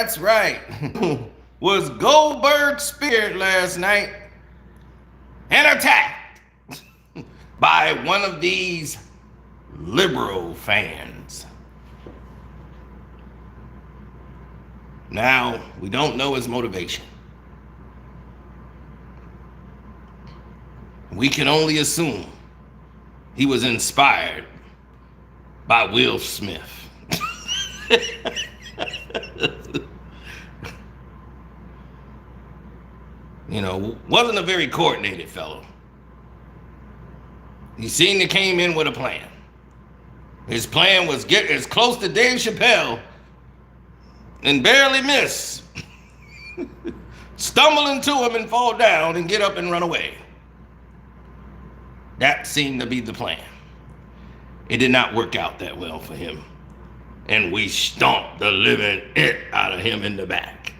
That's right. Was Goldberg speared last night and attacked by one of these liberal fans. Now, we don't know his motivation. We can only assume he was inspired by Will Smith. You know, wasn't a very coordinated fellow. He seemed to came in with a plan. His plan was get as close to Dave Chappelle and barely miss. Stumble into him and fall down and get up and run away. That seemed to be the plan. It did not work out that well for him. And we stomped the living it out of him in the back.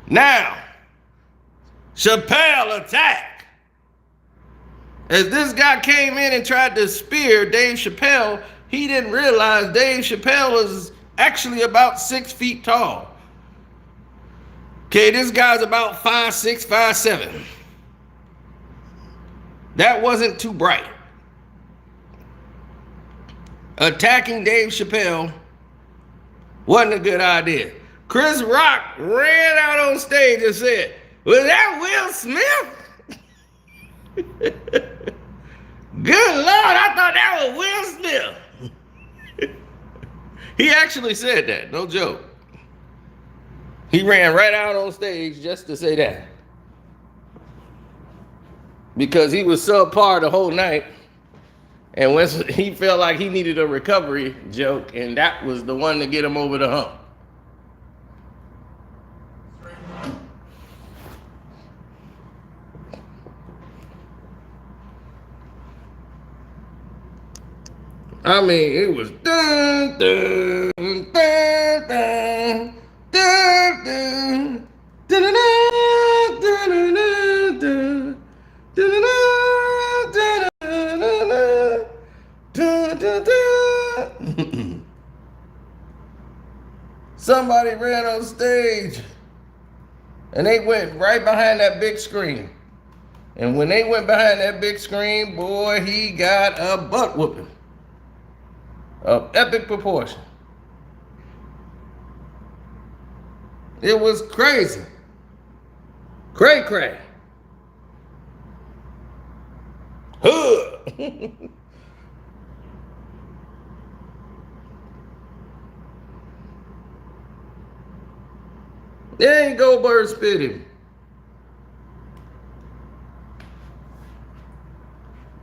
Now, Chappelle attack. As this guy came in and tried to spear Dave Chappelle, he didn't realize Dave Chappelle is actually about 6 feet tall. Okay, this guy's about 5'6", 5'7". That wasn't too bright. Attacking Dave Chappelle wasn't a good idea. Chris Rock ran out on stage and said, "Was that Will Smith?" Good Lord, I thought that was Will Smith. He actually said that, no joke. He ran right out on stage just to say that. Because he was subpar the whole night. And when he felt like he needed a recovery joke, and that was the one to get him over the hump. I mean, it was dun dun dun dun dun dun dun dun dun. Somebody ran on stage and they went right behind that big screen. And when they went behind that big screen, boy, he got a butt whooping of epic proportion. It was crazy. Cray cray. Huh. There ain't Goldberg spit him.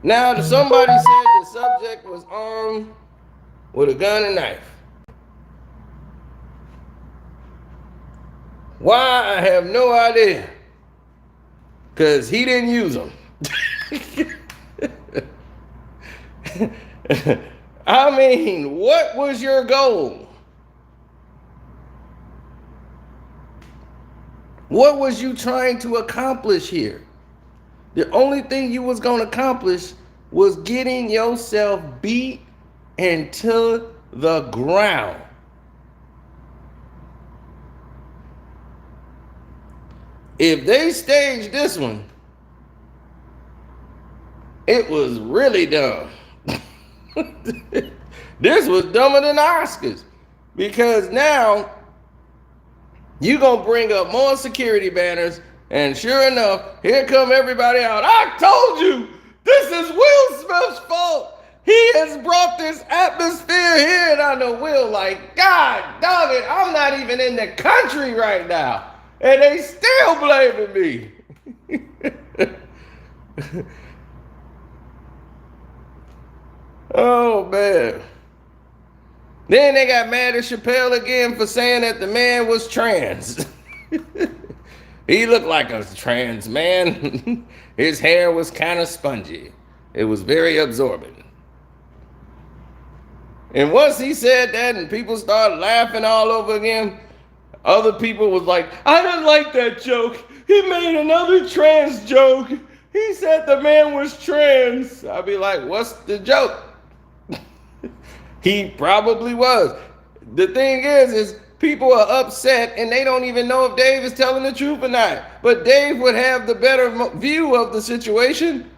Now, somebody said the subject was armed with a gun and knife. Why? I have no idea. Because he didn't use them. I mean, what was your goal? What was you trying to accomplish here? The only thing you was going to accomplish was getting yourself beat into the ground. If they staged this one, it was really dumb. This was dumber than the Oscars. Because now you're going to bring up more security banners, and sure enough, here come everybody out. I told you, this is Will Smith's fault. He has brought this atmosphere here. And I know Will like, God dog it, I'm not even in the country right now. And they still blaming me. Oh, man. Then they got mad at Chappelle again for saying that the man was trans. He looked like a trans man. His hair was kind of spongy. It was very absorbent. And once he said that and people started laughing all over again, other people was like, I didn't like that joke. He made another trans joke. He said the man was trans. I'd be like, what's the joke? He probably was. The thing is people are upset and they don't even know if Dave is telling the truth or not. But Dave would have the better view of the situation.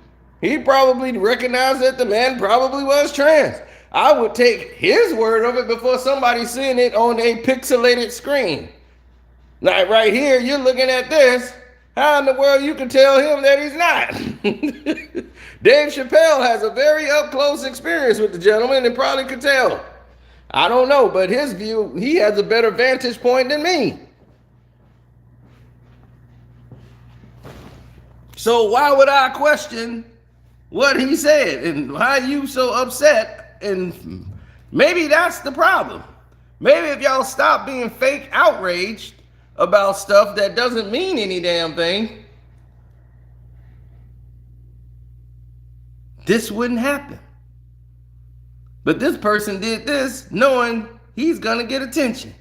He probably recognized that the man probably was trans. I would take his word of it before somebody seeing it on a pixelated screen. Like right here, you're looking at this. How in the world you can tell him that he's not? Dave Chappelle has a very up close experience with the gentleman and probably could tell. I don't know, but his view, he has a better vantage point than me. So why would I question what he said and why you so upset? And maybe that's the problem. Maybe if y'all stop being fake outraged about stuff that doesn't mean any damn thing, this wouldn't happen. But this person did this knowing he's gonna get attention.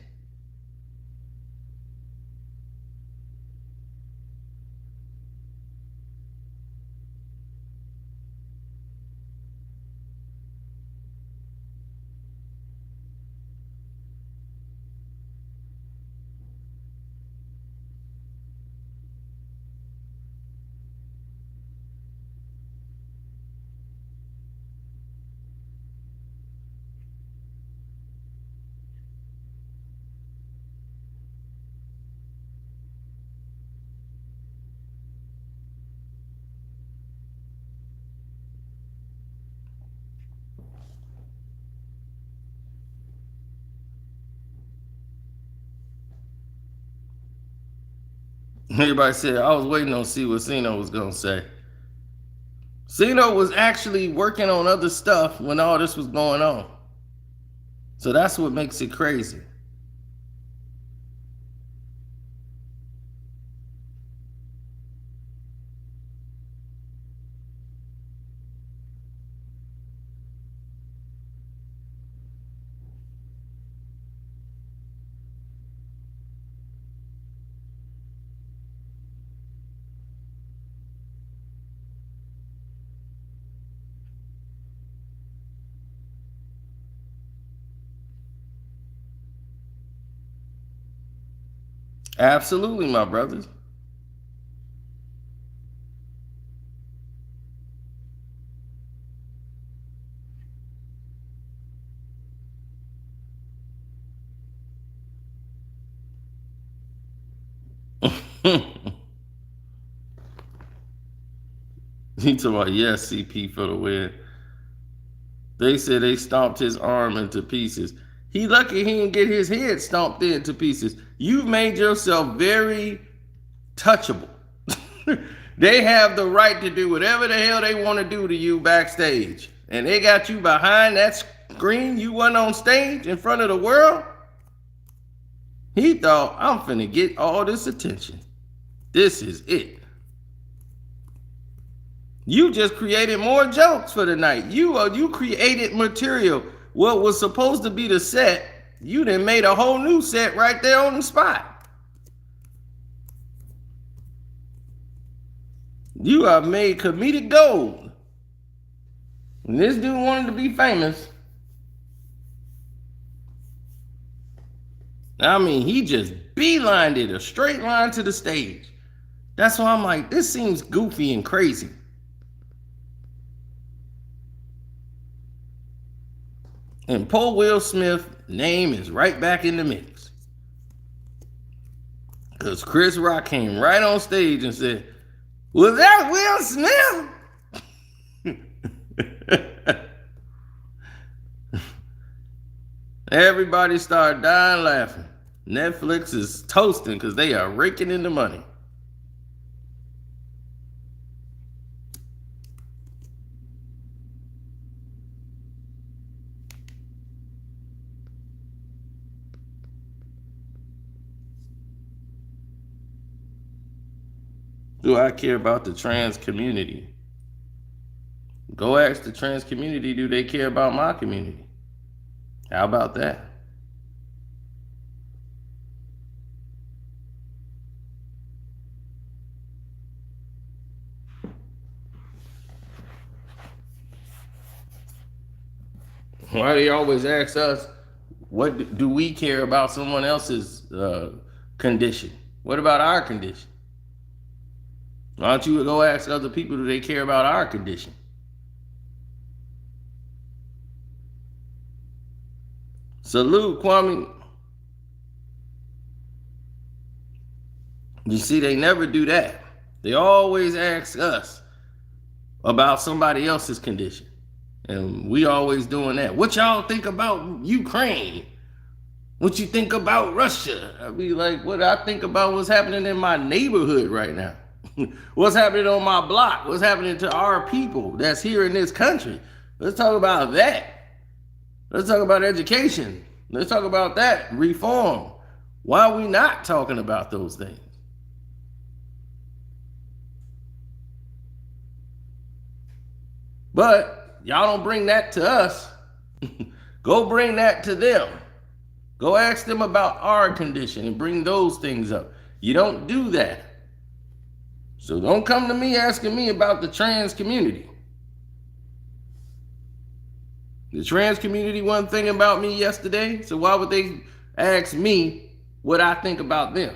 Everybody said, I was waiting on to see what Cino was gonna say. Cino was actually working on other stuff when all this was going on. So that's what makes it crazy. Absolutely, my brothers. He talking about, yes, CP for the win. They said they stomped his arm into pieces. He lucky he didn't get his head stomped into pieces. You've made yourself very touchable. They have the right to do whatever the hell they want to do to you backstage. And they got you behind that screen. You went on stage in front of the world. He thought, I'm finna get all this attention. This is it. You just created more jokes for the night. You created material. What was supposed to be the set, you done made a whole new set right there on the spot. You have made comedic gold. And this dude wanted to be famous. I mean, he just beelined it, a straight line to the stage. That's why I'm like, this seems goofy and crazy. And poor Will Smith's name is right back in the mix. Because Chris Rock came right on stage and said, was that Will Smith? Everybody started dying laughing. Netflix is toasting because they are raking in the money. Do I care about the trans community? Go ask the trans community, do they care about my community? How about that? Why do you always ask us, what do we care about someone else's condition? What about our condition? Why don't you go ask other people, do they care about our condition? Salute, Kwame. You see, they never do that. They always ask us about somebody else's condition. And we always doing that. What y'all think about Ukraine? What you think about Russia? I be like, what I think about what's happening in my neighborhood right now. What's happening on my block? What's happening to our people that's here in this country? Let's talk about that. Let's talk about education. Let's talk about that. Reform. Why are we not talking about those things? But y'all don't bring that to us. Go bring that to them. Go ask them about our condition and bring those things up. You don't do that. So don't come to me asking me about the trans community. The trans community wasn't thinking about me yesterday, so why would they ask me what I think about them?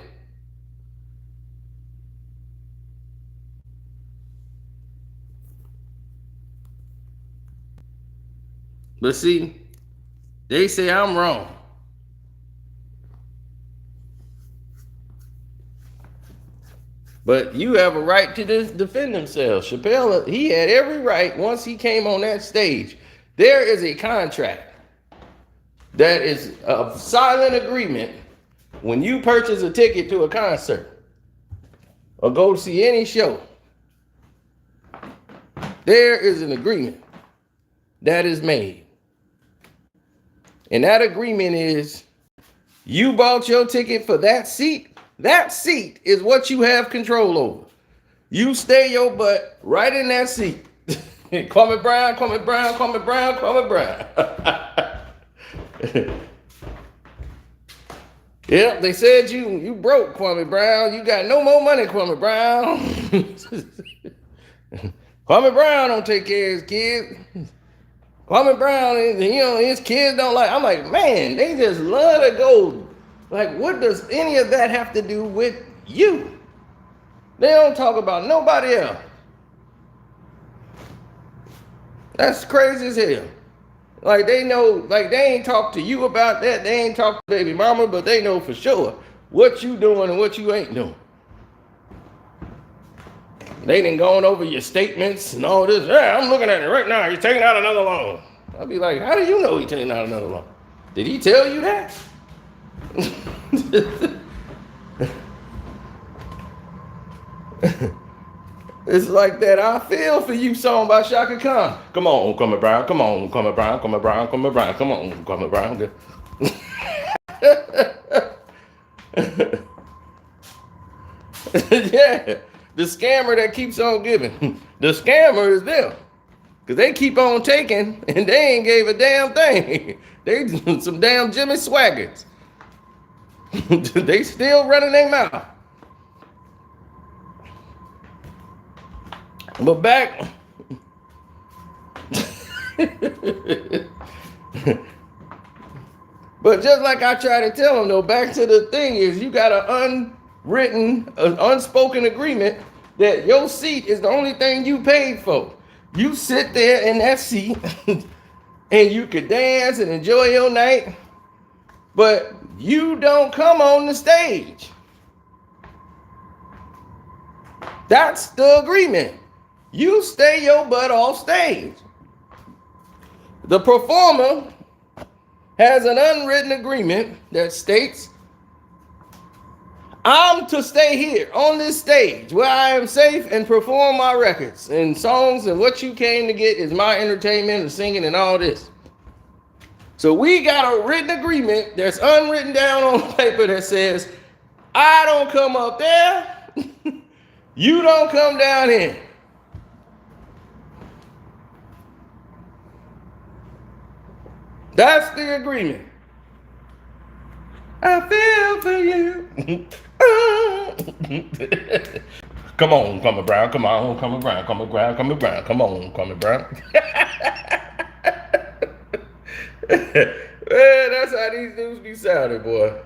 But see, they say I'm wrong. But you have a right to defend themselves. Chappelle, he had every right once he came on that stage. There is a contract that is a silent agreement when you purchase a ticket to a concert or go see any show. There is an agreement that is made. And that agreement is you bought your ticket for that seat. That seat is what you have control over. You stay your butt right in that seat. Kwame Brown, Kwame Brown, Kwame Brown, Kwame Brown. Yep, they said you broke, Kwame Brown. You got no more money, Kwame Brown. Kwame Brown don't take care of his kids. Kwame Brown, his kids don't like. I'm like, man, they just love to go. Like, what does any of that have to do with you? They don't talk about nobody else. That's crazy as hell. Like, they know, like, they ain't talk to you about that. They ain't talk to baby mama, but they know for sure what you doing and what you ain't doing. They done gone over your statements and all this. Yeah, I'm looking at it right now. He's taking out another loan. I'll be like, how do you know he's taking out another loan? Did he tell you that? It's like that I Feel For You song by Shaka Khan. Come on, Kwame Brown. Come on, Kwame Brown. Kwame Brown. Kwame Brown. Come on, Kwame Brown. Yeah, the scammer that keeps on giving. The scammer is them. Because they keep on taking and they ain't gave a damn thing. They some damn Jimmy Swaggarts. They still running their mouth. But back. But just like I try to tell them, though, back to the thing is you got an unwritten, unspoken agreement that your seat is the only thing you paid for. You sit there in that seat and you could dance and enjoy your night, but you don't come on the stage. That's the agreement. You stay your butt off stage. The performer has an unwritten agreement that states, I'm to stay here on this stage where I am safe and perform my records and songs, and what you came to get is my entertainment and singing and all this. So we got a written agreement that's unwritten down on paper that says, I don't come up there, you don't come down here. That's the agreement. I feel for you. Come on, Kwame Brown. Come on, Kwame Brown. Kwame Brown. Kwame Brown. Come on, Kwame Brown. Man, that's how these dudes be sounding, boy.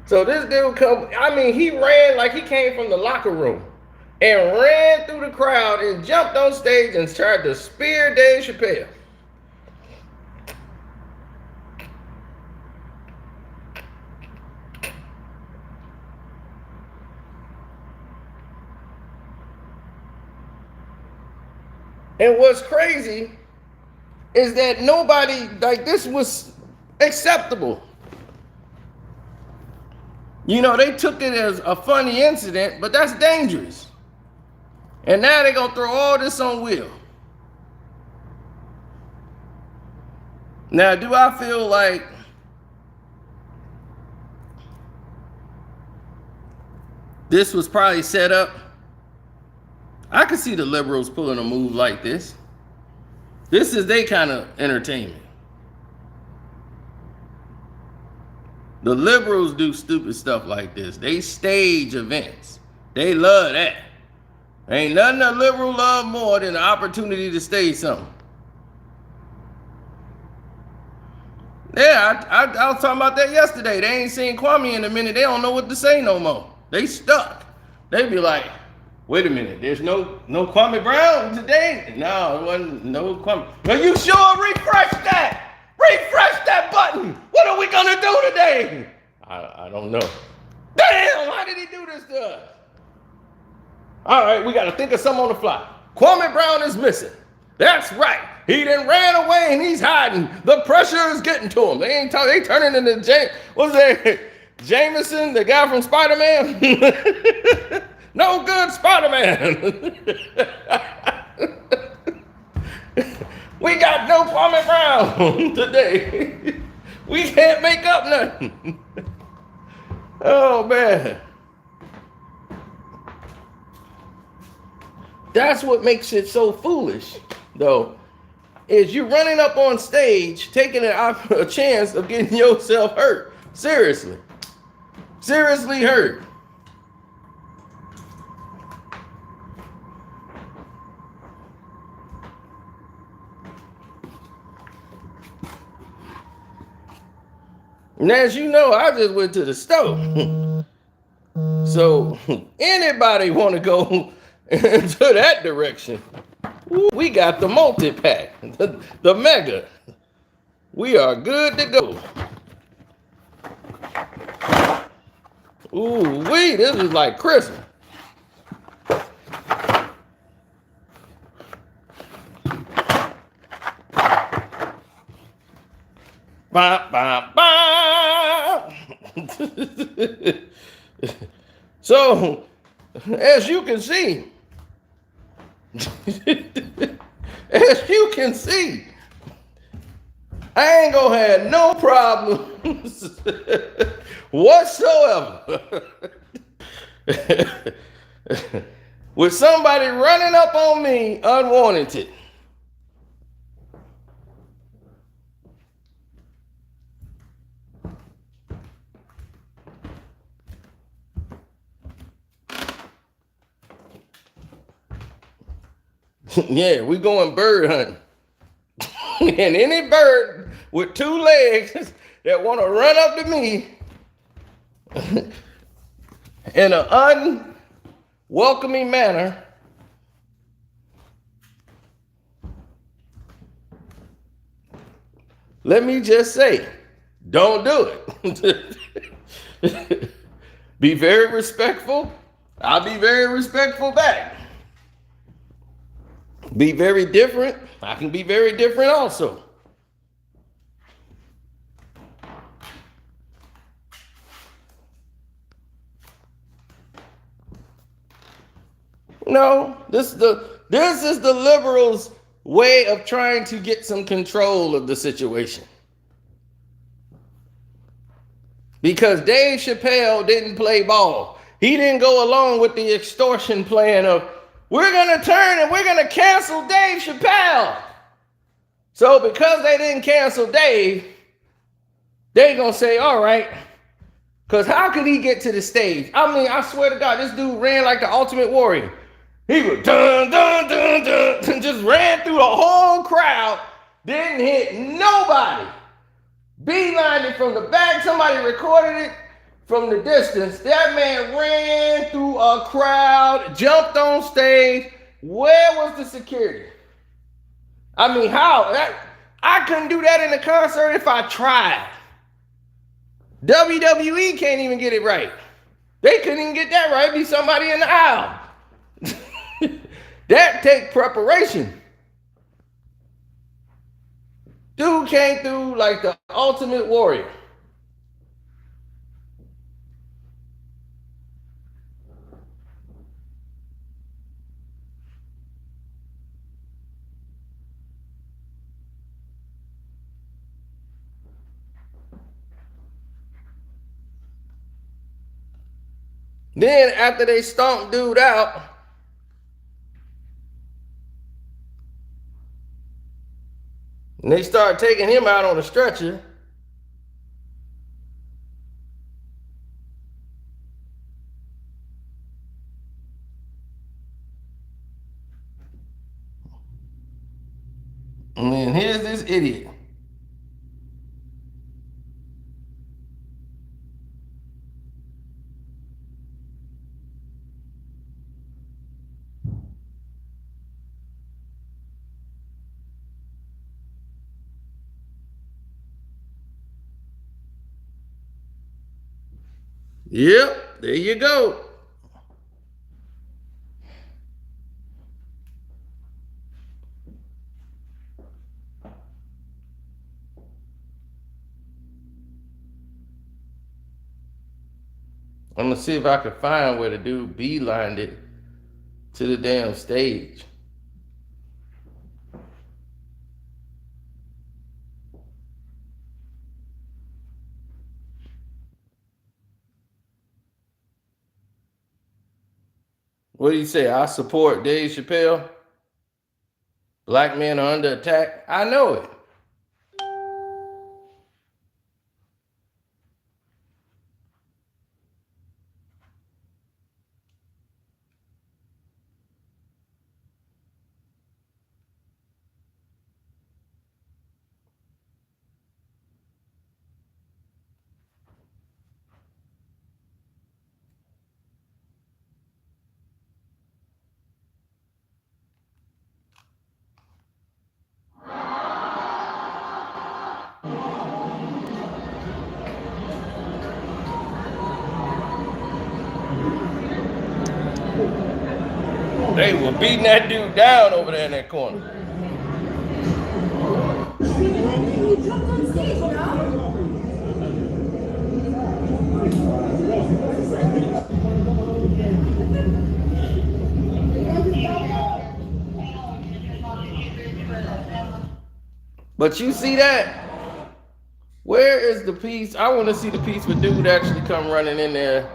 So this dude he ran like he came from the locker room and ran through the crowd and jumped on stage and tried to spear Dave Chappelle. And what's crazy is that nobody, like, this was acceptable. You know, they took it as a funny incident, but that's dangerous. And now they're going to throw all this on Will. Now, do I feel like this was probably set up? I could see the liberals pulling a move like this. This is their kind of entertainment. The liberals do stupid stuff like this. They stage events. They love that. Ain't nothing a liberal love more than the opportunity to stage something. Yeah, I was talking about that yesterday. They ain't seen Kwame in a minute. They don't know what to say no more. They stuck. They be like, wait a minute, there's no Kwame Brown today? No, it wasn't no Kwame. Are you sure? Refresh that! Refresh that button! What are we gonna do today? I don't know. Damn, why did he do this to us? All right, we gotta think of something on the fly. Kwame Brown is missing. That's right. He done ran away and he's hiding. The pressure is getting to him. They turning into what's that? Jameson, the guy from Spider-Man? No good Spider-Man. We got no Kwame Brown today. We can't make up nothing. Oh, man. That's what makes it so foolish, though, is you running up on stage, taking a chance of getting yourself hurt. Seriously. Seriously hurt. And as you know, I just went to the store. So anybody want to go into that direction? We got the multi-pack, the mega. We are good to go. Ooh, this is like Christmas. Bah, bah, bah. So, as you can see, I ain't gonna have no problems whatsoever with somebody running up on me unwarranted. Yeah, we going bird hunting. And any bird with two legs that want to run up to me in an unwelcoming manner, let me just say, don't do it. Be very respectful. I'll be very respectful back. Be very different. I can be very different also. No, this is the liberals' way of trying to get some control of the situation. Because Dave Chappelle didn't play ball. He didn't go along with the extortion plan of, we're going to turn and we're going to cancel Dave Chappelle. So because they didn't cancel Dave, they're going to say, all right, because how could he get to the stage? I mean, I swear to God, this dude ran like the Ultimate Warrior. He was dun, dun, dun, dun, and just ran through the whole crowd, Didn't hit nobody. Beelined it from the back. Somebody recorded it from the distance. That man ran through a crowd, jumped on stage. Where was the security? I mean, how? I couldn't do that in a concert if I tried. WWE can't even get it right. They couldn't even get that right. Be somebody in the aisle. That take preparation. Dude came through like the ultimate warrior. Then after they stomped dude out, and they started taking him out on a stretcher. And then here's this idiot. Yep, there you go. I'm gonna see if I can find where the dude beelined it to the damn stage. What do you say? I support Dave Chappelle. Black men are under attack. I know it. They were beating that dude down over there in that corner. But you see that? Where is the piece? I want to see the piece where dude actually come running in there.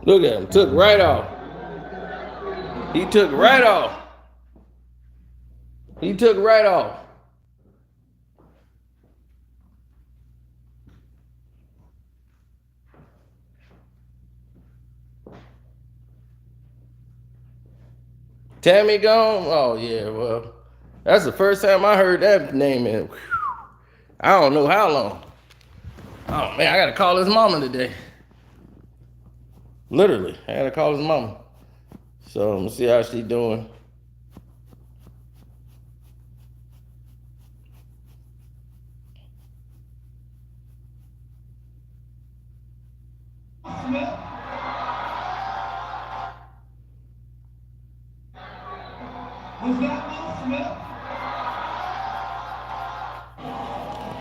Look at him, took right off. He took right off. He took right off. Tammy gone? Oh yeah, well, that's the first time I heard that name in I don't know how long. Oh man, I gotta call his mama today. Literally, I gotta call his mama. So I'm gonna see how she doing.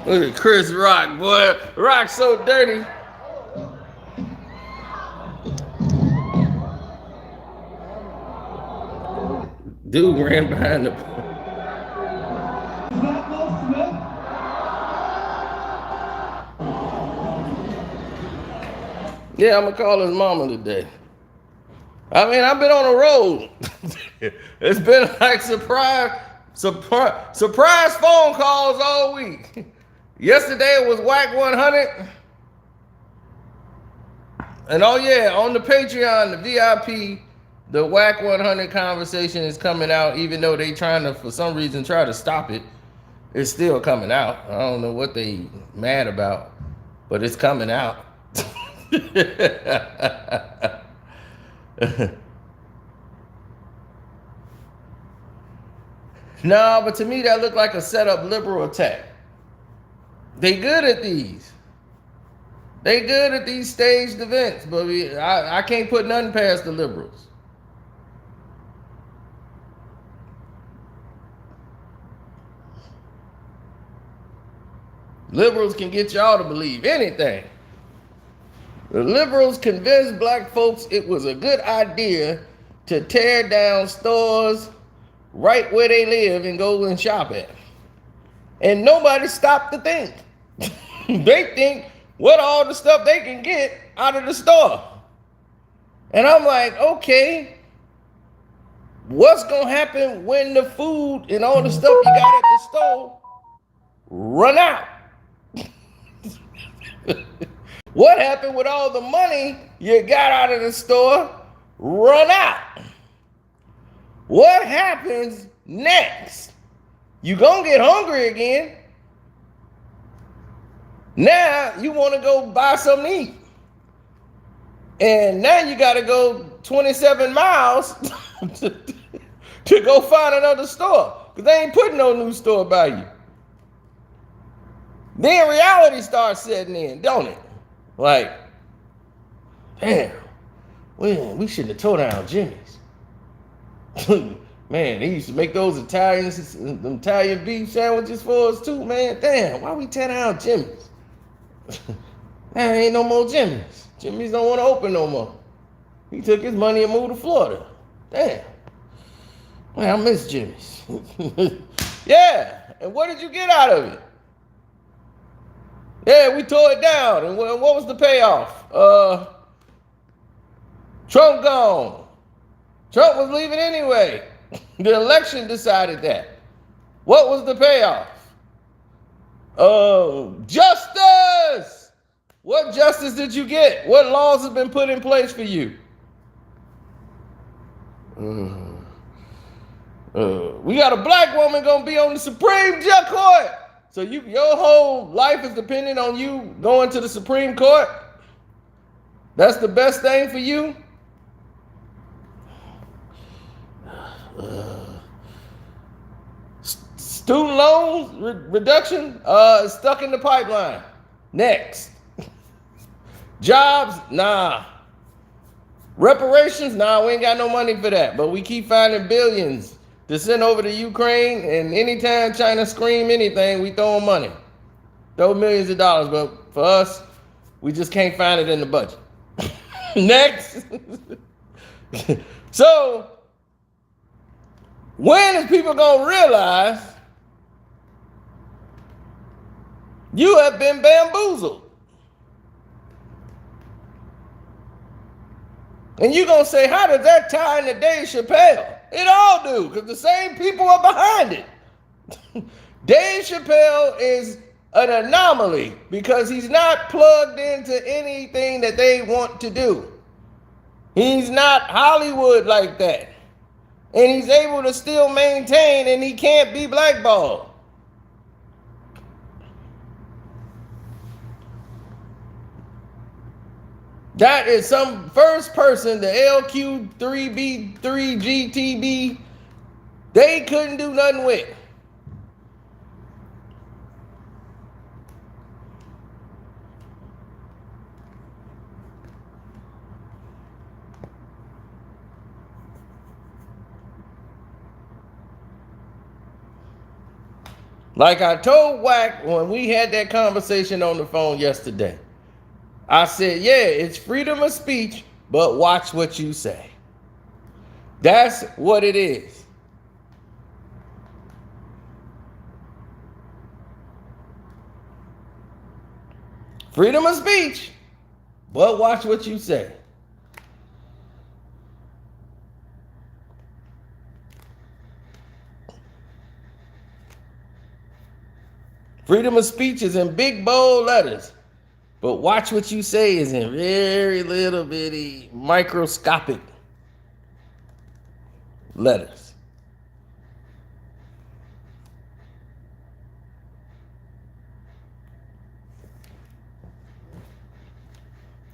Look at Chris Rock, boy. Rock's so dirty. Dude ran behind the. Yeah, I'm gonna call his mama today. I mean, I've been on the road. It's been like surprise phone calls all week. Yesterday it was Whack 100. And oh yeah, on the Patreon, the VIP, the Whack 100 conversation is coming out, even though they trying to, for some reason, try to stop it. It's still coming out. I don't know what they mad about, but it's coming out. No, but to me that looked like a set-up liberal attack. They good at these. They good at these staged events, but I can't put nothing past the liberals. Liberals can get y'all to believe anything. The liberals convinced black folks it was a good idea to tear down stores right where they live and go and shop at. And nobody stopped to think. They think what all the stuff they can get out of the store. And I'm like, okay, what's gonna happen when the food and all the stuff you got at the store run out? What happened with all the money you got out of the store run out? What happens next? You gonna get hungry again. Now you want to go buy something to eat. And now you got to go 27 miles to go find another store. Because they ain't putting no new store by you. Then reality starts setting in, don't it? Like, damn, we shouldn't have tore down Jimmy's. Man, they used to make those Italian beef sandwiches for us too, man. Damn, why we tear down Jimmy's? Man, ain't no more Jimmy's. Jimmy's don't want to open no more. He took his money and moved to Florida. Damn. Man, I miss Jimmy's. Yeah, and what did you get out of it? Yeah, we tore it down. And what was the payoff? Trump gone. Trump was leaving anyway. The election decided that. What was the payoff? Justice! What justice did you get? What laws have been put in place for you? We got a black woman gonna be on the Supreme Court. So your whole life is dependent on you going to the Supreme Court? That's the best thing for you? Student loans reduction stuck in the pipeline. Next. Jobs, nah. Reparations, nah, we ain't got no money for that. But we keep finding billions to send over to Ukraine, and anytime China scream anything, we throw them money. Throw millions of dollars, but for us, we just can't find it in the budget. Next. So, when is people gonna realize you have been bamboozled? And you're going to say, how does that tie into Dave Chappelle? It all do, because the same people are behind it. Dave Chappelle is an anomaly because he's not plugged into anything that they want to do. He's not Hollywood like that. And he's able to still maintain, and he can't be blackballed. That is some first person, the LQ3B3GTB, they couldn't do nothing with. Like I told Wack when we had that conversation on the phone yesterday, I said, yeah, it's freedom of speech, but watch what you say. That's what it is. Freedom of speech, but watch what you say. Freedom of speech is in big bold letters. But watch what you say is in very little bitty microscopic letters.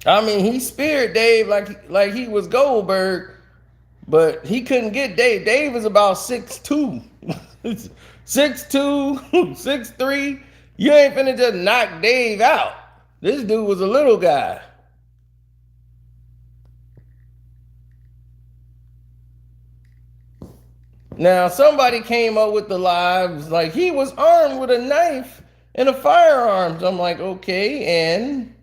I mean, he speared Dave like he was Goldberg, but he couldn't get Dave. Dave is about 6'2". 6'2", 6'3". You ain't finna just knock Dave out. This dude was a little guy. Now, somebody came up with the lies like he was armed with a knife and a firearm. So I'm like, okay, and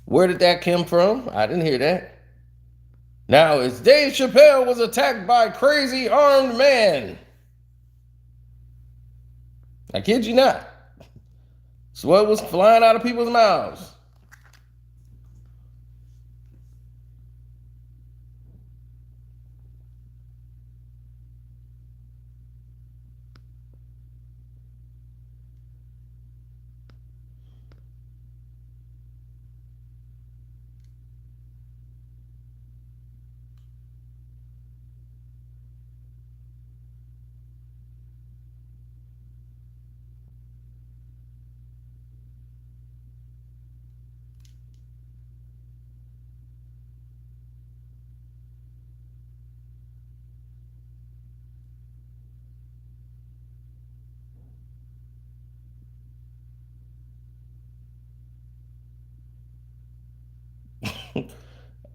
where did that come from? I didn't hear that. Now, it's Dave Chappelle was attacked by a crazy armed man. I kid you not. It's what was flying out of people's mouths.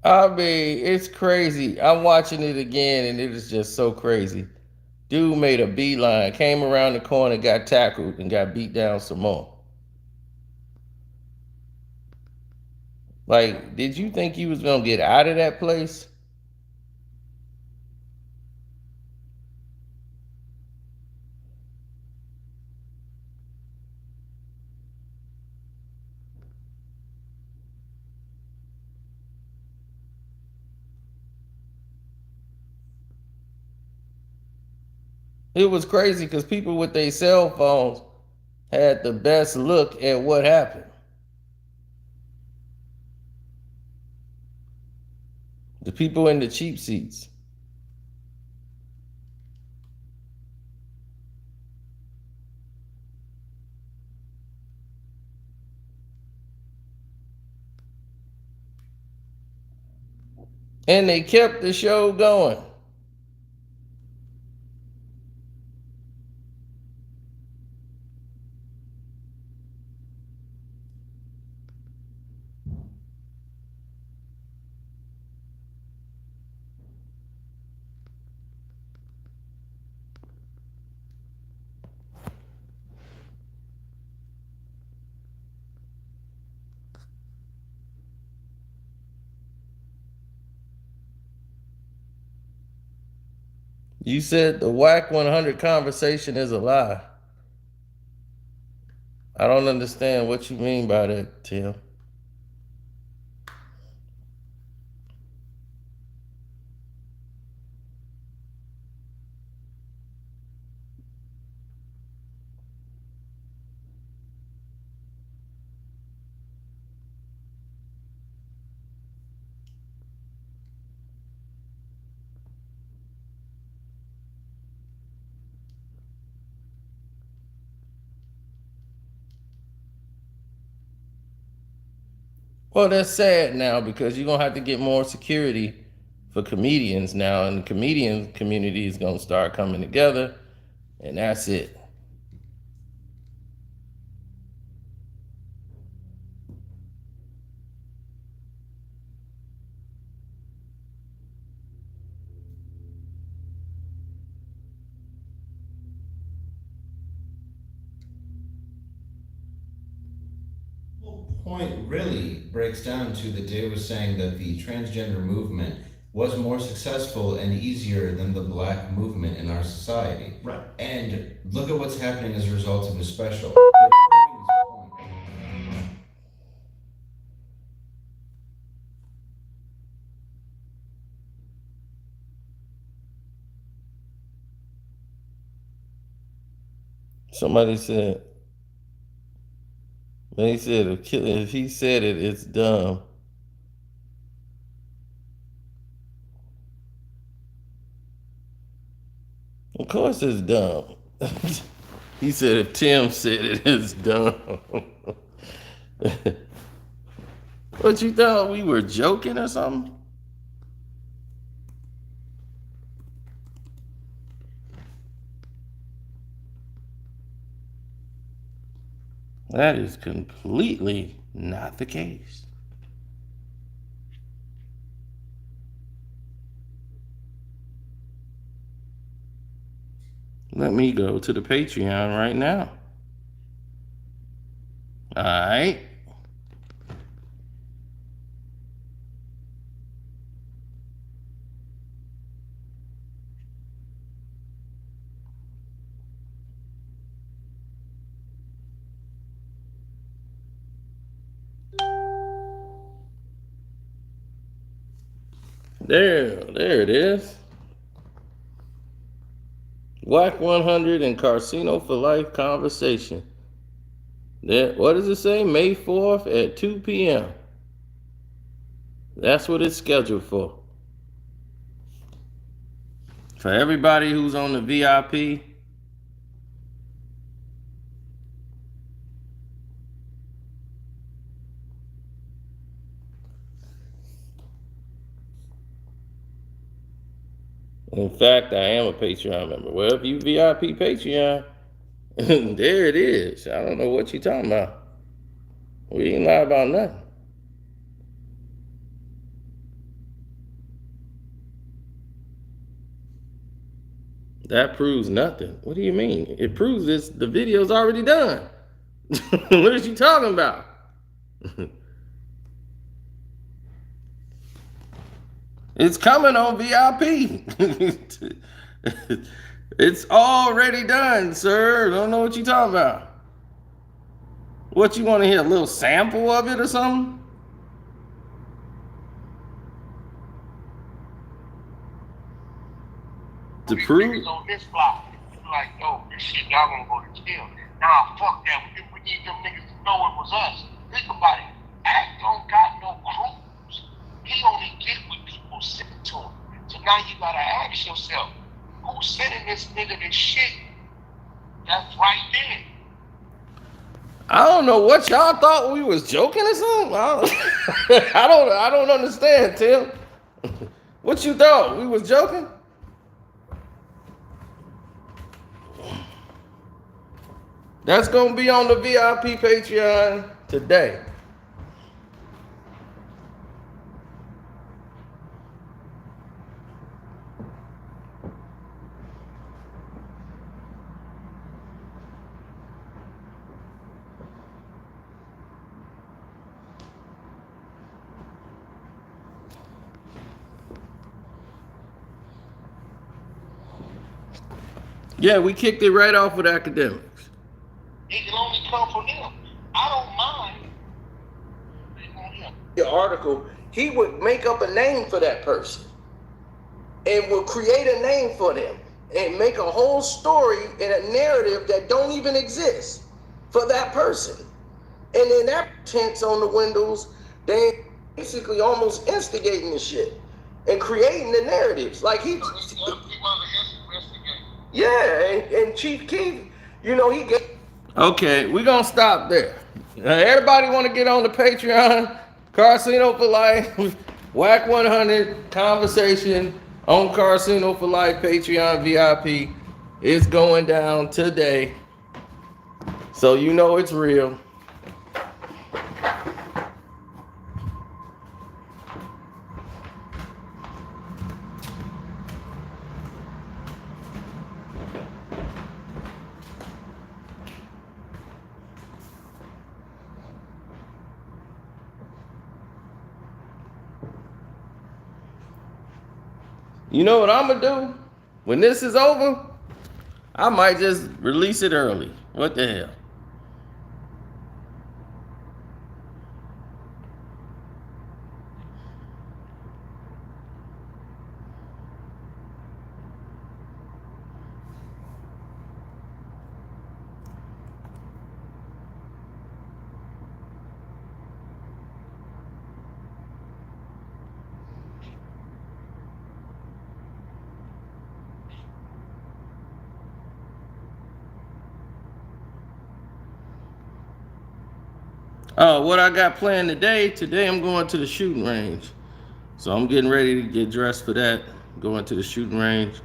I mean, it's crazy. I'm watching it again, and it is just so crazy. Dude made a beeline, came around the corner, got tackled, and got beat down some more. Like, did you think you was gonna get out of that place? It was crazy because people with their cell phones had the best look at what happened. The people in the cheap seats. And they kept the show going. You said the whack 100 conversation is a lie. I don't understand what you mean by that, Tim. Well, that's sad now because you're gonna have to get more security for comedians now, and the comedian community is gonna start coming together, and that's it. Point really breaks down to that Dave was saying that the transgender movement was more successful and easier than the black movement in our society. Right. And look at what's happening as a result of his special. They're proving his point. Somebody said, they said if he said it, it's dumb. Of course it's dumb. He said if Tim said it, it's dumb. What, you thought we were joking or something? That is completely not the case. Let me go to the Patreon right now. All right. There it is. Whack 100 and Casino for Life conversation. There, what does it say? May 4th at 2 p.m. That's what it's scheduled for. For everybody who's on the VIP, in fact, I am a Patreon member. Well, if you VIP Patreon, there it is. I don't know what you're talking about. We ain't lie about nothing. That proves nothing. What do you mean? It proves this. The video's already done. What is you talking about? It's coming on VIP. It's already done, sir. Don't know what you talking about. What, you want to hear a little sample of it or something? To prove on this block, like, yo, this shit, y'all gonna go to jail. Nah, fuck that. We need them niggas to know it was us. Think about it. Act don't got no crews. He only get what people send to him. So now you gotta ask yourself, who's sending this nigga this shit? That's right there. I don't know what y'all thought we was joking or something. I don't understand, Tim. What you thought? We was joking? That's gonna be on the VIP Patreon today. Yeah, we kicked it right off with academics. It can only come from him. I don't mind. The article, he would make up a name for that person and would create a name for them and make a whole story and a narrative that don't even exist for that person. And then that tents on the windows, they basically almost instigating the shit and creating the narratives. Like he yeah, and Chief Keef, you know, he get. Okay, we're gonna stop there. Everybody want to get on the Patreon, Casino for Life, Whack 100 conversation on Casino for Life Patreon VIP. It's going down today, so you know it's real. You know what I'm gonna do? When this is over, I might just release it early. What the hell? What I got planned today? Today I'm going to the shooting range. So I'm getting ready to get dressed for that. Going to the shooting range.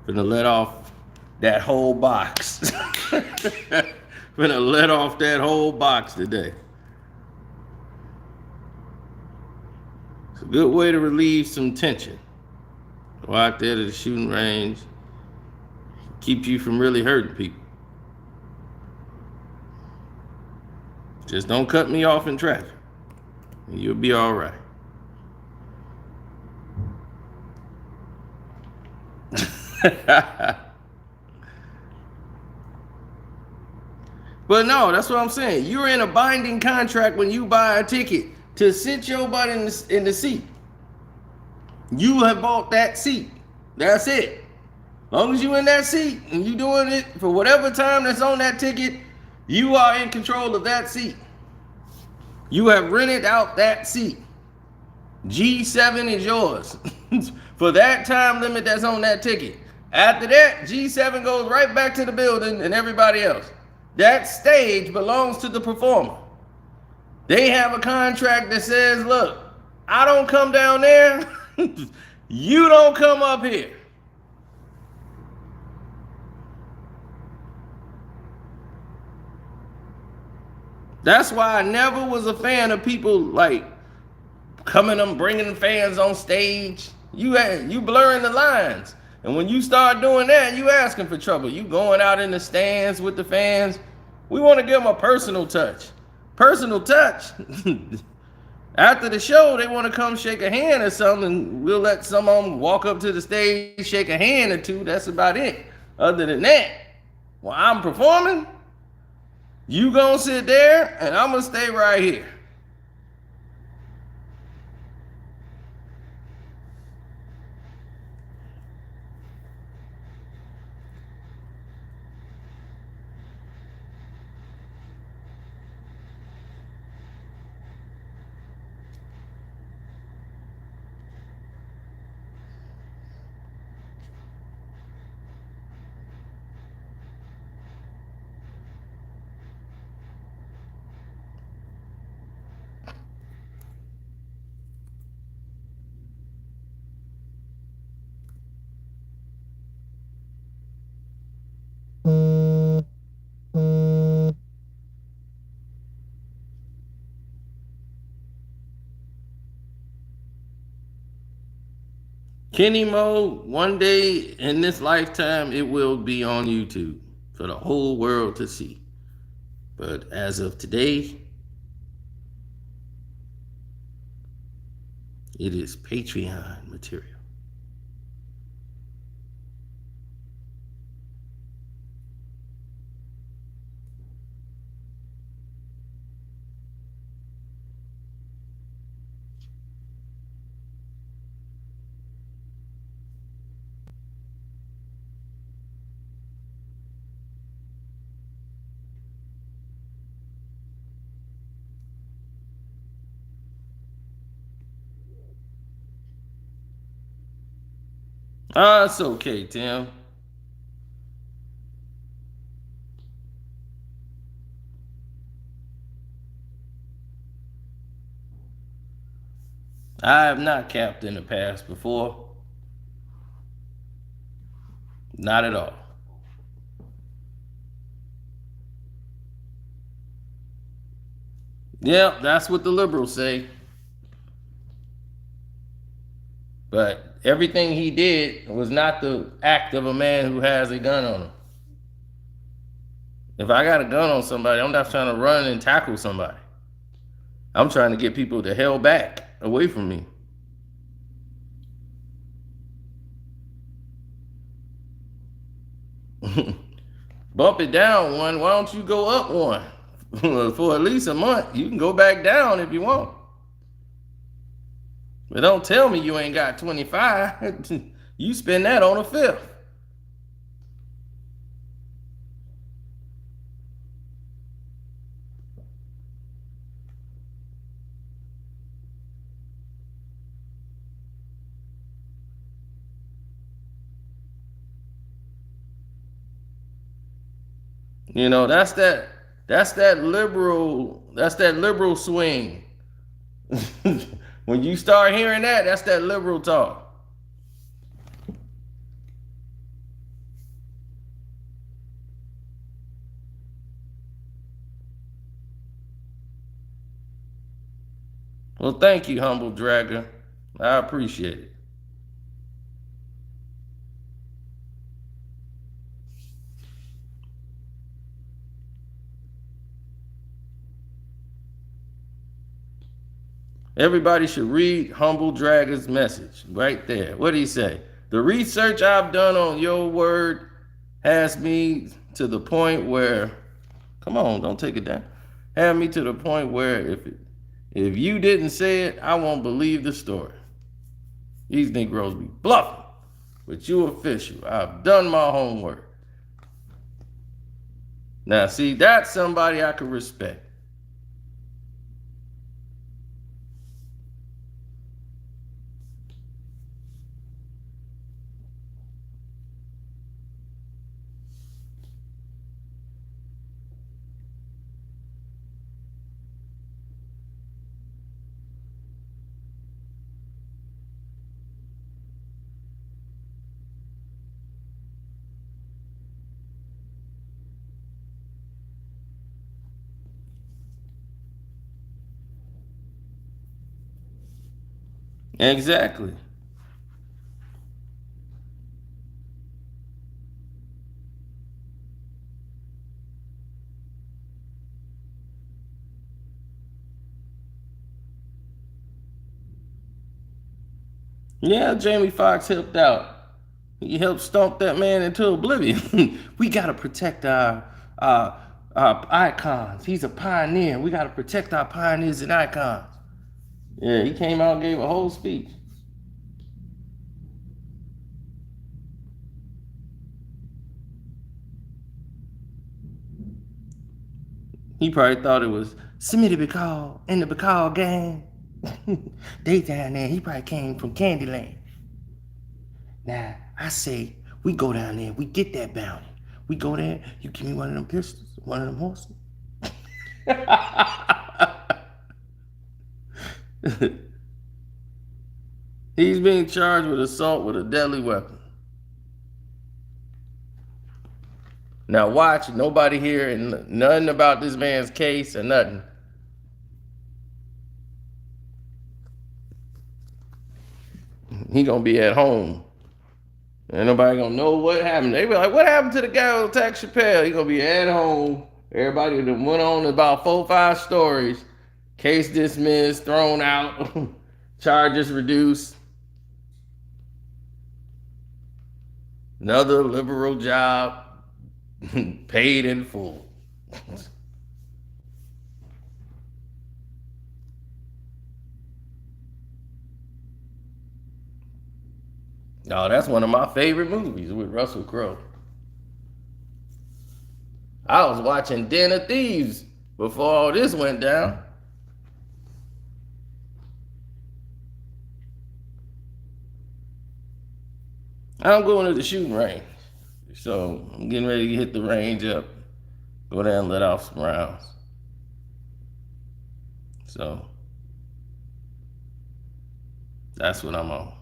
Gonna let off that whole box. Gonna let off that whole box today. It's a good way to relieve some tension. Go out there to the shooting range. Keep you from really hurting people. Just don't cut me off in traffic. And you'll be all right. But no, that's what I'm saying. You're in a binding contract when you buy a ticket to sit your butt in the seat. You have bought that seat. That's it. As long as you in that seat and you doing it for whatever time that's on that ticket, you are in control of that seat. You have rented out that seat. G7 is yours for that time limit that's on that ticket. After that, G7 goes right back to the building and everybody else. That stage belongs to the performer. They have a contract that says, look, I don't come down there. You don't come up here. That's why I never was a fan of people like bringing fans on stage. You blurring the lines. And when you start doing that, you asking for trouble. You going out in the stands with the fans. We want to give them a personal touch. Personal touch. After the show, they want to come shake a hand or something. We'll let some of them walk up to the stage, shake a hand or two. That's about it. Other than that, while I'm performing, you gonna sit there and I'm gonna stay right here. Kenny Mo, one day in this lifetime, it will be on YouTube for the whole world to see. But as of today, it is Patreon material. It's okay, Tim. I have not capped in the past before. Not at all. Yeah, that's what the liberals say. But everything he did was not the act of a man who has a gun on him. If I got a gun on somebody, I'm not trying to run and tackle somebody. I'm trying to get people the hell back away from me. Bump it down one. Why don't you go up one? For at least a month. You can go back down if you want. But don't tell me you ain't got 25. You spend that on a fifth. You know, that's that That's that liberal swing. When you start hearing that, that's that liberal talk. Well, thank you, Humble Dragger. I appreciate it. Everybody should read Humble Dragger's message right there. What did he say? The research I've done on your word has me to the point where, come on, don't take it down. Have me to the point where if you didn't say it, I won't believe the story. These Negroes be bluffing, but you official. I've done my homework. Now, see, that's somebody I could respect. Exactly. Yeah, Jamie Foxx helped out. He helped stomp that man into oblivion. We gotta protect our icons. He's a pioneer. We gotta protect our pioneers and icons. Yeah, he came out and gave a whole speech. He probably thought it was Smitty Bacall and the Bacall gang. They down there. He probably came from Candyland. Now, I say, we go down there, we get that bounty. We go there, you give me one of them pistols, one of them horses. He's being charged with assault with a deadly weapon. Now watch, nobody hearing nothing about this man's case or nothing. He gonna be at home. Ain't nobody gonna know what happened. They be like, what happened to the guy who attacked Chappelle? He gonna be at home. Everybody that went on about 4 or 5 stories. Case dismissed, thrown out, charges reduced. Another liberal job, paid in full. Oh, that's one of my favorite movies with Russell Crowe. I was watching Den of Thieves before all this went down. I'm going to the shooting range. So I'm getting ready to hit the range up. Go down and let off some rounds. So that's what I'm on.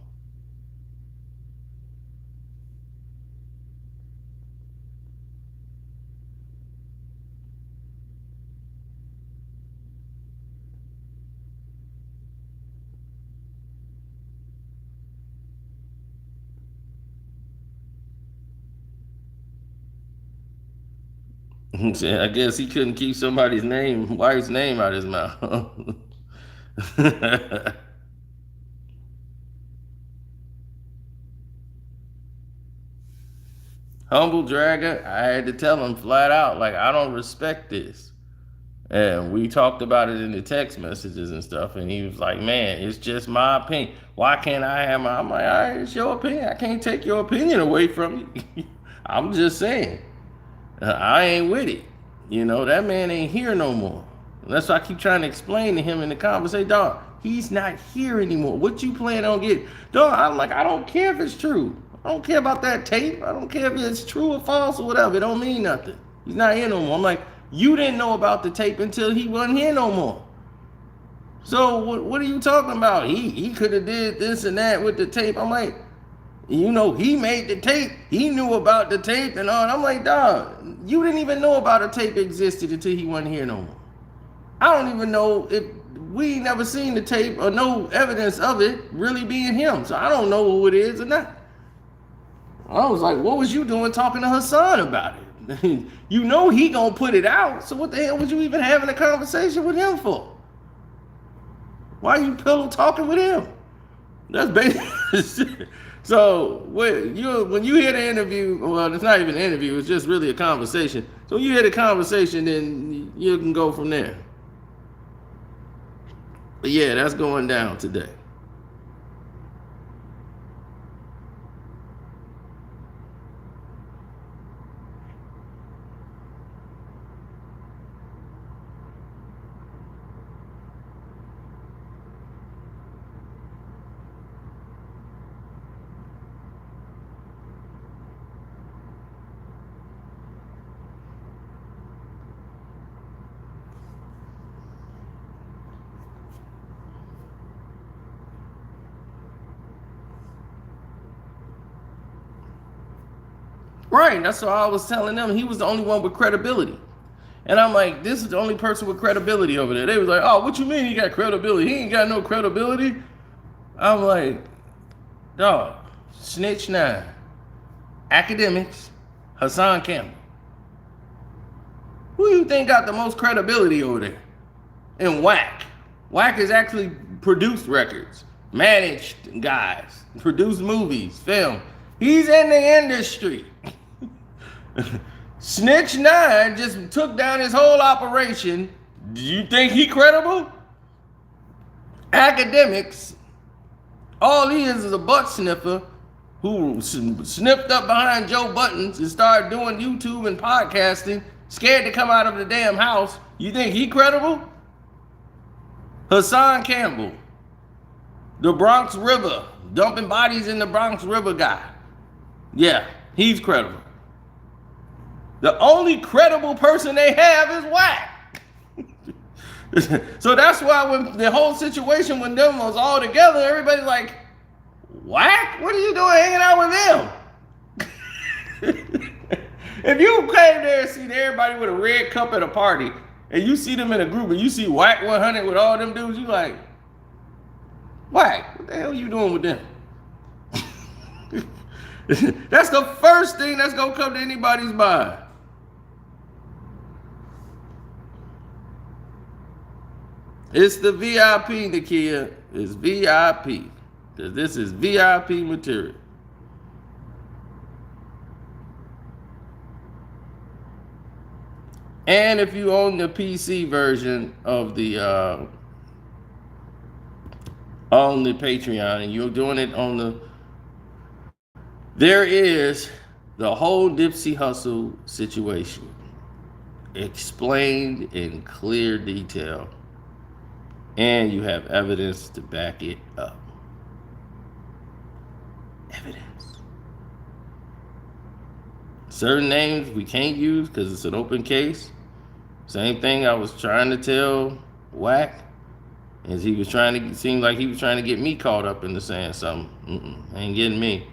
I guess he couldn't keep somebody's name, wife's name out of his mouth. Humble Dragger, I had to tell him flat out, like, I don't respect this. And we talked about it in the text messages and stuff, and he was like, man, it's just my opinion. Why can't I have my, I'm like, all right, it's your opinion. I can't take your opinion away from you. I'm just saying. I ain't with it. You know, that man ain't here no more. And that's why I keep trying to explain to him in the conversation, dog, he's not here anymore. What you plan on getting? Dog, I'm like, I don't care if it's true. I don't care about that tape. I don't care if it's true or false or whatever. It don't mean nothing. He's not here no more. I'm like, You didn't know about the tape until he wasn't here no more. So what are you talking about? He could have did this and that with the tape. I'm like, you know, he made the tape. He knew about the tape and all. I'm like, dog, you didn't even know about a tape existed until he wasn't here no more. I don't even know if we never seen the tape or no evidence of it really being him. So I don't know who it is or not. I was like, what was you doing talking to Hassan about it? You know he gonna put it out. So what the hell was you even having a conversation with him for? Why are you pillow talking with him? That's basically. So when you hear the interview, well, it's not even an interview. It's just really a conversation. So when you hear the conversation, then you can go from there. But yeah, that's going down today. Right, that's what I was telling them. He was the only one with credibility. And I'm like, this is the only person with credibility over there. They was like, oh, what you mean he got credibility? He ain't got no credibility. I'm like, dog, Snitch 9, Academics, Hassan Campbell. Who you think got the most credibility over there? And Whack. Whack has actually produced records, managed guys, produced movies, film. He's in the industry. Snitch 9 just took down his whole operation. Do you think he credible? Academics, all he is a butt sniffer who sniffed up behind Joe Buttons and started doing YouTube and podcasting, scared to come out of the damn house. You think he credible? Hassan Campbell, the Bronx River, dumping bodies in the Bronx River guy. Yeah, he's credible. The only credible person they have is Whack. So that's why when the whole situation when them was all together, everybody's like, Whack? What are you doing hanging out with them? If you came there and seen everybody with a red cup at a party, and you see them in a group, and you see Whack 100 with all them dudes, you like, Whack, what the hell are you doing with them? That's the first thing that's gonna come to anybody's mind. It's the VIP, Nakia. It's VIP. This is VIP material. And if you own the PC version of the on the Patreon and you're doing it on the, there is the whole Nipsey Hussle situation explained in clear detail, and you have evidence to back it up. Evidence. Certain names we can't use because it's an open case. Same thing I was trying to tell Whack, is he was trying to seem like he was trying to get me caught up into saying something. Ain't getting me.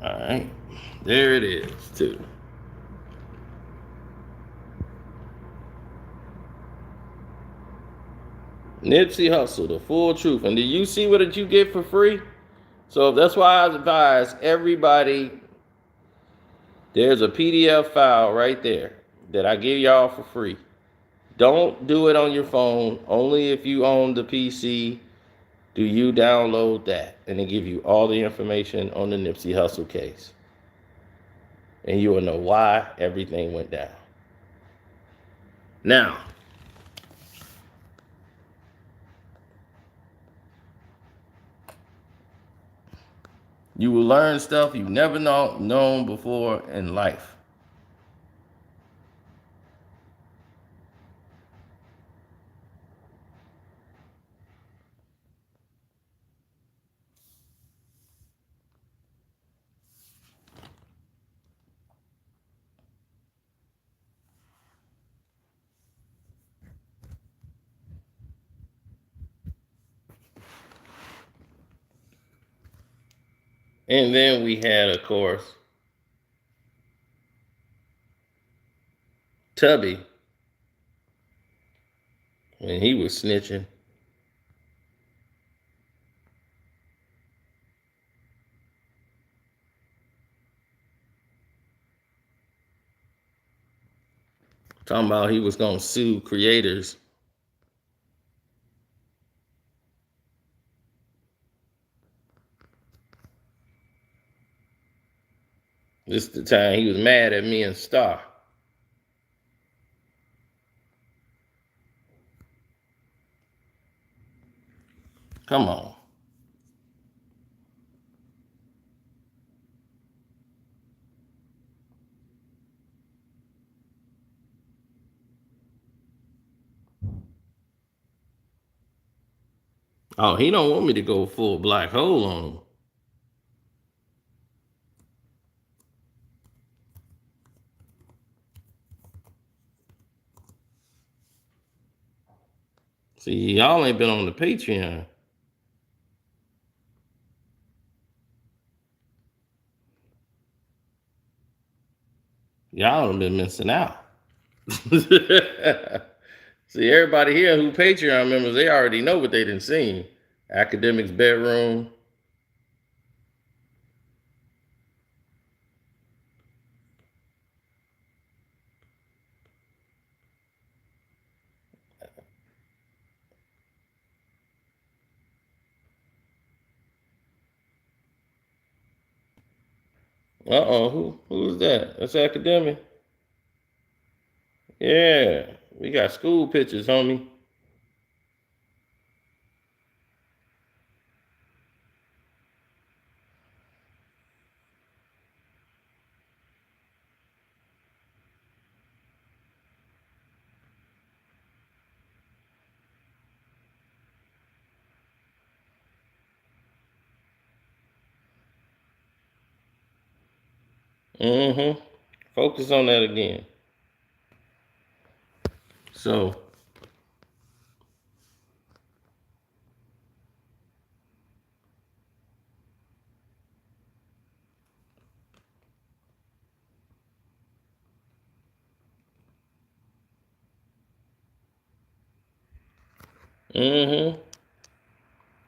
All right, there it is, too. Nipsey Hussle, the full truth. And do you see what you get for free? So that's why I advise everybody, there's a PDF file right there that I give y'all for free. Don't do it on your phone. Only if you own the PC do you download that, and it give you all the information on the Nipsey Hussle case. And you will know why everything went down. Now, You will learn stuff you've never known before in life. And then we had, of course, Tubby when he was snitching. Talking about he was going to sue creators. This is the time he was mad at me and Star. Come on. Oh, he don't want me to go full black hole on him. See, y'all ain't been on the Patreon. Y'all have been missing out. See, everybody here who Patreon members, they already know what they done seen. Academics' bedroom. Who's that? That's Academic. Yeah, we got school pictures, homie. Mm-hmm. Focus on that again. So,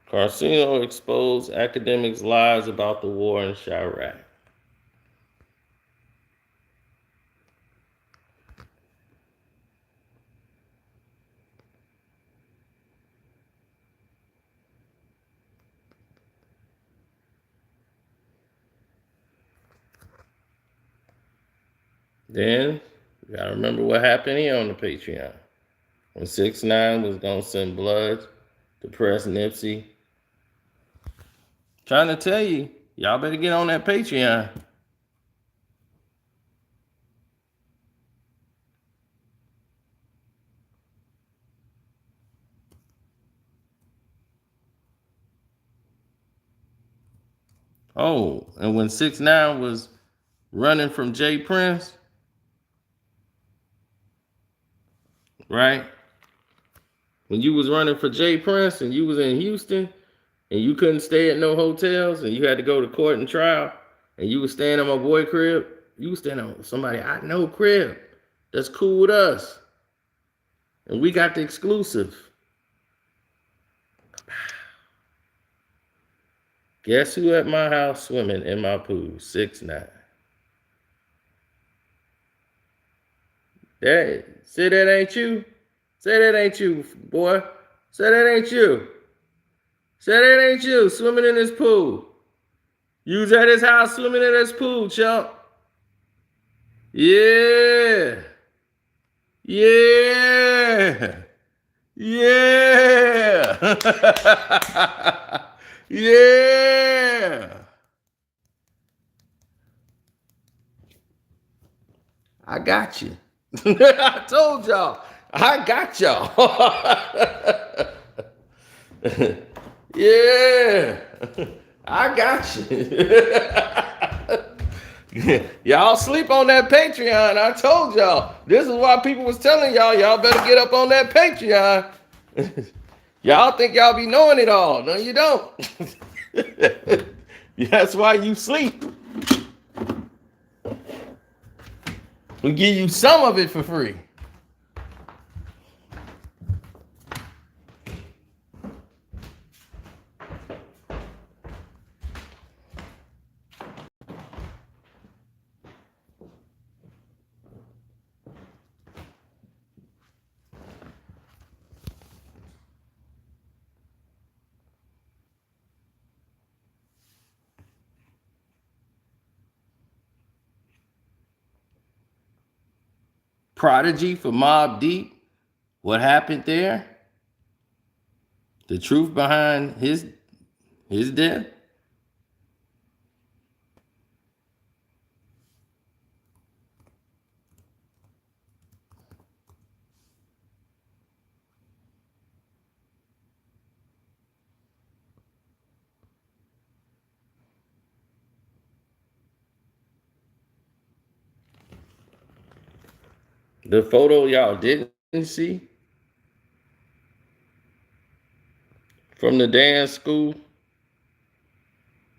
Carcino exposed academics' lies about the war in Chirac. Then, you gotta remember what happened here on the Patreon. When 6ix9ine was gonna send blood to press Nipsey. Trying to tell you, y'all better get on that Patreon. Oh, and when 6ix9ine was running from Jay Prince, right? When you was running for Jay Prince and you was in Houston and you couldn't stay at no hotels and you had to go to court and trial and you was staying at my boy crib, you was staying on somebody I know crib that's cool with us. And we got the exclusive. Guess who at my house swimming in my pool? 6ix9ine. That, say that ain't you? Say that ain't you, boy. Say that ain't you. Say that ain't you swimming in this pool. You was at his house swimming in this pool, chump. Yeah. Yeah. Yeah. Yeah. I got you. I told y'all. I got y'all. Yeah. I got you. Y'all sleep on that Patreon. I told y'all. This is why people was telling y'all better get up on that Patreon. Y'all think y'all be knowing it all. No, you don't. That's why you sleep. We give you some of it for free. Prodigy for Mobb Deep. What happened there? The truth behind his death? The photo y'all didn't see from the dance school,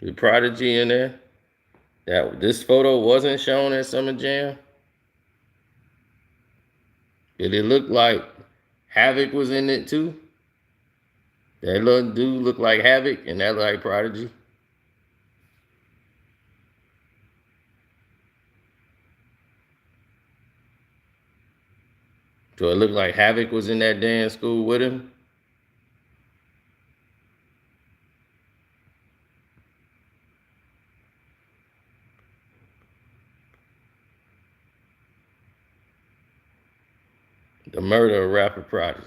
the Prodigy in there. That this photo wasn't shown at Summer Jam. Did it look like Havoc was in it too? That little dude looked like Havoc and that like Prodigy. So it looked like Havoc was in that dance school with him. The murder of rapper Prodigy.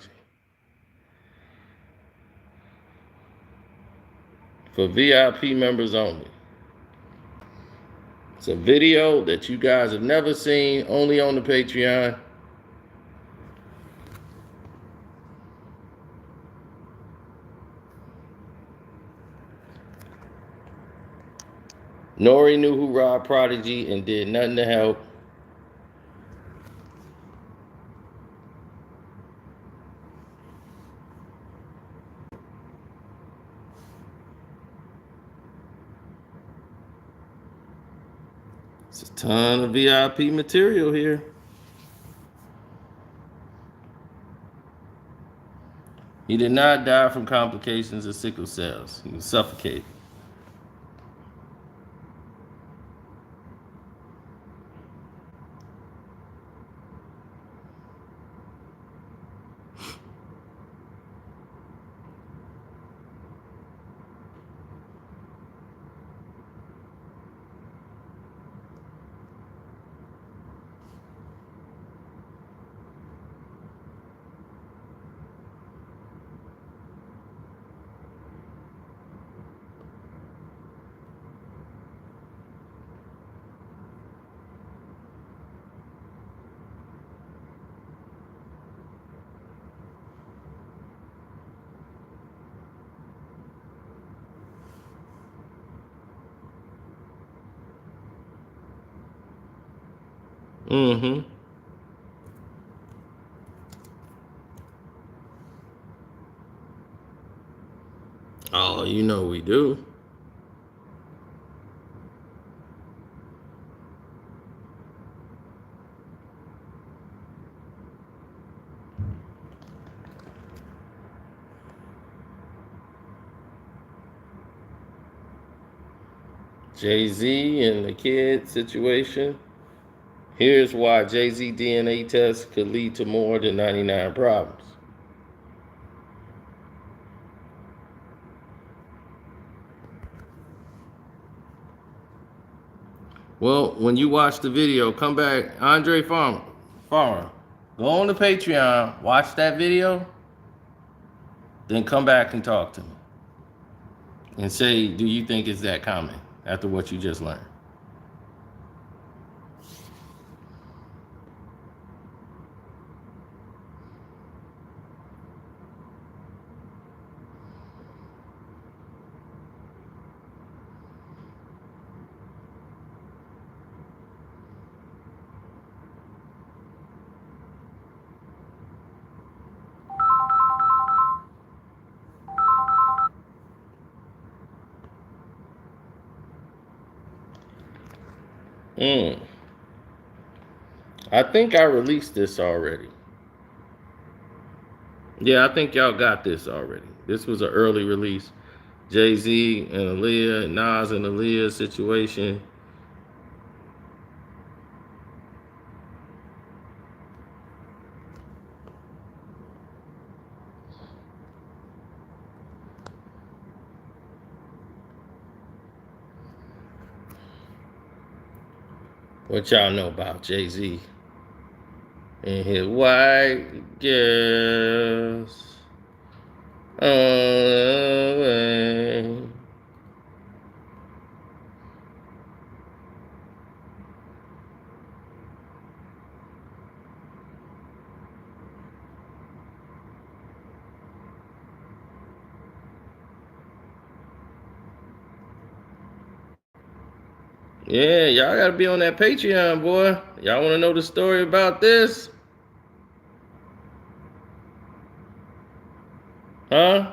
For VIP members only. It's a video that you guys have never seen, only on the Patreon. Nori knew who robbed Prodigy and did nothing to help. It's a ton of VIP material here. He did not die from complications of sickle cells. He was suffocated. Mm-hmm. Oh, you know we do. Jay-Z and the kid situation. Here's why Jay-Z DNA tests could lead to more than 99 problems. Well, when you watch the video, come back, Andre Farmer, go on the Patreon, watch that video, then come back and talk to me. And say, do you think it's that common after what you just learned? Mm. I think I released this already. Yeah, I think y'all got this already. This was an early release. Jay-Z and Aaliyah, Nas and Aaliyah situation. What y'all know about Jay-Z and his white girls? Away. Yeah, y'all gotta be on that Patreon, boy. Y'all wanna know the story about this? Huh?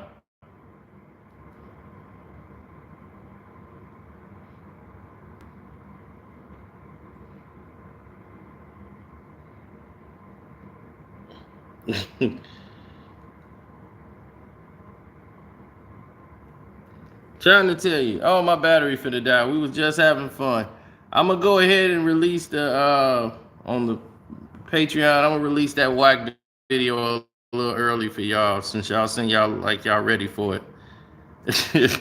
Trying to tell you. Oh, my battery finna die. We was just having fun. I'm gonna go ahead and release the on the Patreon. I'm gonna release that whack video a little early for y'all, since y'all saying y'all like y'all ready for it.